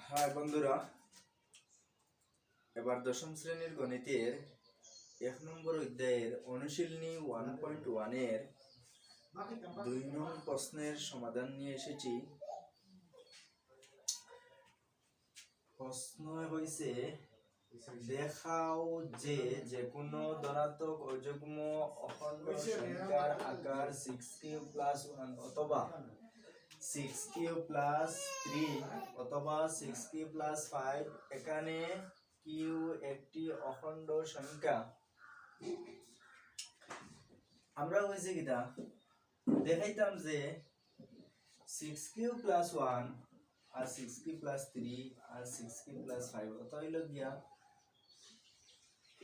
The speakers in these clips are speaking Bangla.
হ্যাঁ বন্ধুরা, এবার দশম শ্রেণীর গণিতের 1 নম্বর অধ্যায়ের অনুশীলনী 1.1 এর 2 নং প্রশ্নের সমাধান নিয়ে এসেছি। প্রশ্ন হইছে, দেখাও যে যেকোনো ধনাত্মক অযুগ্ম অখণ্ড সংখ্যার আকার 6³ + 1 অথবা 6³ + 3 অথবা 6³ + 5 এখানে কিউ একটি অখণ্ড সংখ্যা। আমরা হইছে কিটা দেখাইতাম যে 6³ + 1 আর 6³ + 3 আর 6³ + 5 অত হইল গিয়া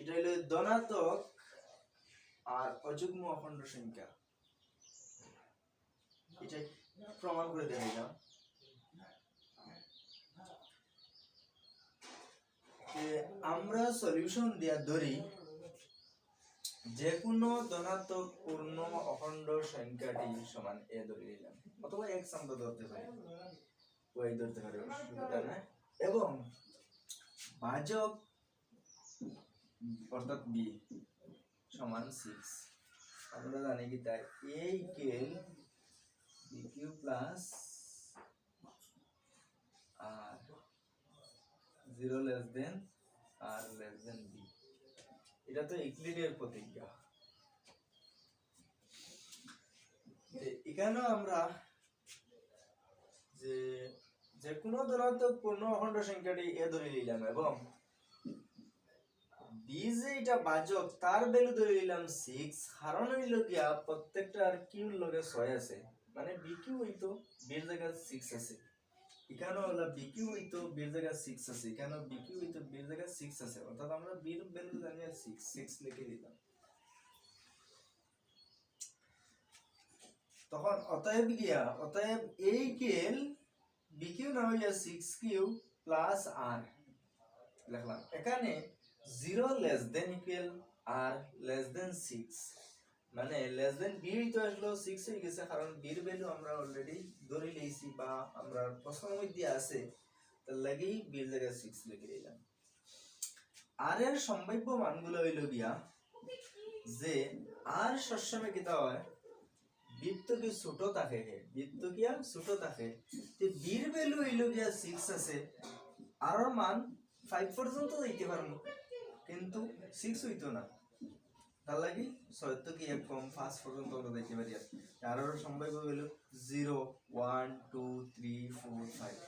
এটা হইল ধনাত্মক আর অযুগ্ম অখণ্ড সংখ্যা। এটা প্রমাণ করে দেখাইলাম যে আমরা সলিউশন দিয়া ধরি যে কোনো ধনাত্মক পূর্ণ অখণ্ড সংখ্যাটি সমান a ধরে নিলাম, অথবা x আমরা ধরতে পারি, y ধরতে পারি, অসুবিধা নাই। এবং ভাজক অর্থাৎ b সমান 6। আমরা জানি কি তাই a equal bq plus r 0 less than r less than b। এটা তো ইউক্লিডের প্রতিজ্ঞা। এখানে আমরা যে কোনো ধনাত্মক পূর্ণ অখণ্ড সংখ্যাটি a ধরে নিলাম এবং b যে এটা ভাজক তার ভ্যালু ধরে নিলাম 6, কারণ হইল গিয়া প্রত্যেকটার কিউর লগে 6 আছে, মানে bq হইতো b এর জায়গায় 6 আছে, এখানে হলো bq হইতো b এর জায়গায় 6 আছে, এখানে bq হইতো b এর জায়গায় 6 আছে, অর্থাৎ আমরা b এর ভ্যালু জানি 6 লিখে দিলাম। তখন অতএব a ইকুয়াল bq না হইয়া 6³ প্লাস r লিখলাম। এখানে 0 less than equal r less than 6, মানে লেস দেন b হইতো আসলো 6 হয়ে গেছে, কারণ b এর ভ্যালু আমরা অলরেডি ধরে লইছি বা আমরা প্রশ্নের মধ্যে আছে, তার লাগি b এর জায়গায় 6 লিখে দিলাম। r এর সম্ভাব্য মানগুলো হইল গিয়া যে r সবসময় কিটা হয় বৃত্ত কি ছোট থাকে, বৃত্ত কি ছোট থাকে, তে b এর ভ্যালু হইল গিয়া 6 আছে, r এর মান 5 পর্যন্ত যাইতে পারবো কিন্তু 6 হইতো না, তার লাগি 6 তো কি এক কম 5 পর্যন্ত আমরা যাইতে পারি। আর এর সম্ভাব্য হইল 0 1 2 3 4 5।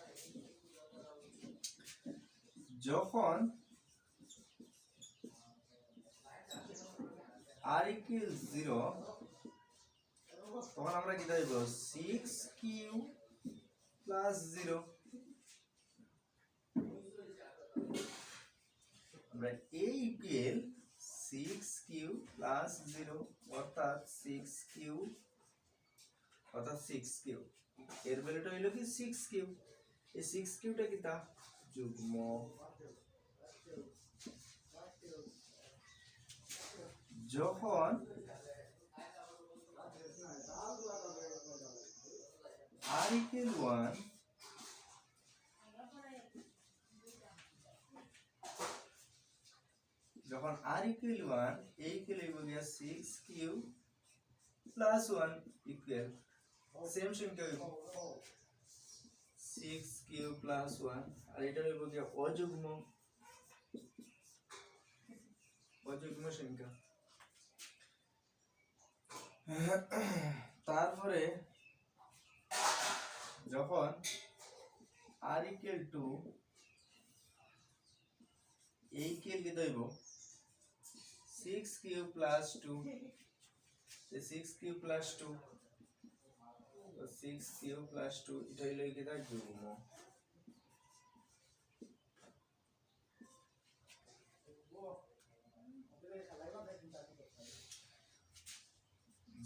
যখন r equals 0 তখন আমরা কি দেব 6³ প্লাস 0। আমরা a ইকুয়াল 6³ প্লাস 0 অর্থাৎ 6³ এর ভ্যালুটা হইল কি 6³। এই 6³ কিটা যুগ্ম, যখন r equal 1 যখন r equal 1 a equal হইব গিয়া 6³ প্লাস 1 ইকুয়াল সেম সংখ্যা হইব 6³ প্লাস 1, আর এটা হইব গিয়া অযুগ্ম সংখ্যা। তারপরে যখন r equal to a equal কি হইব 6³ প্লাস 2, 6³ প্লাস 2, 6³ প্লাস 2 এটা হইল কি তার যুগ্ম।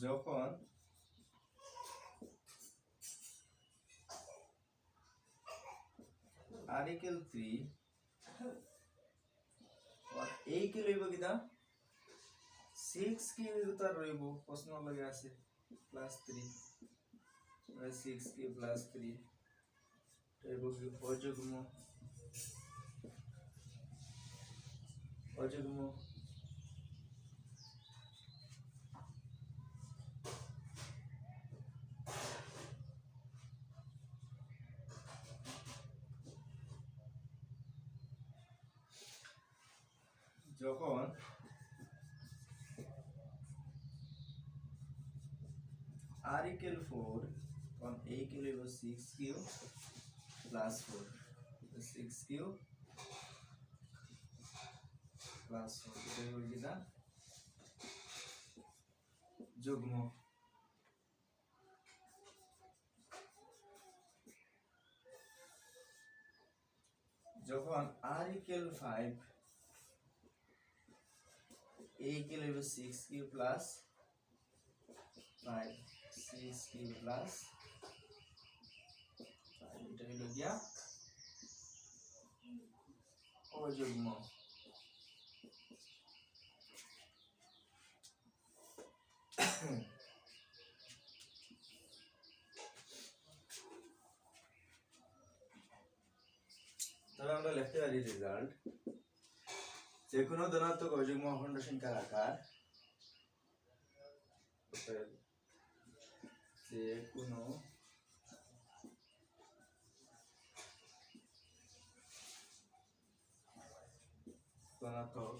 যখন r equal 3 a equal হইব কিটা 6 কিউব তো আর রইব প্রশ্ন লাগে আছে প্লাস 3 6 কিউব প্লাস 3 রইব কি অযুগ্ম যখন r equal 4 তখন a equal 6 cube plus 4 6 cube plus 4 এটা হলো যেটা যুগ্ম যখন r equal 5 a equal 6 cube plus 5 6 cube plus 5 এটা হলো গিয়া অযুগ্ম তবে আমরা লিখতে পারি রেজাল্ট যে কোনো ধনাত্মক অযুগ্ম অখণ্ড সংখ্যার আকার যে কোনো ধনাত্মক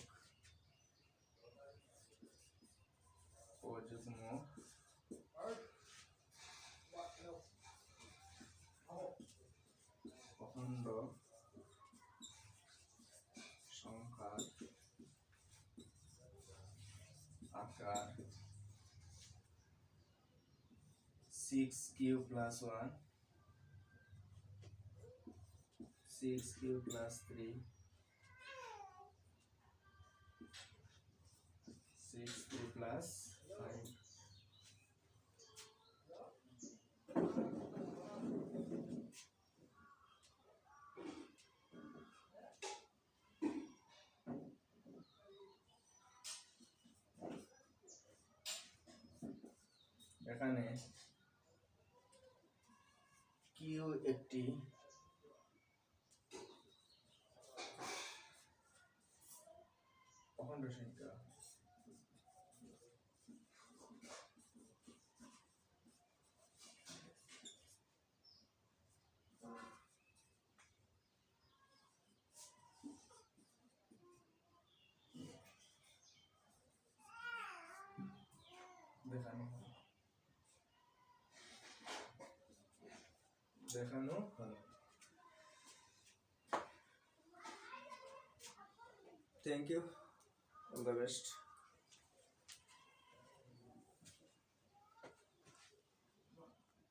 অযুগ্ম অখণ্ড সংখ্যার আকার 6 cube plus 1 6 cube plus 3 6 cube plus 5 এখানে কিউ একটি অখণ্ড সংখ্যা দেখানো হলো thank you all the best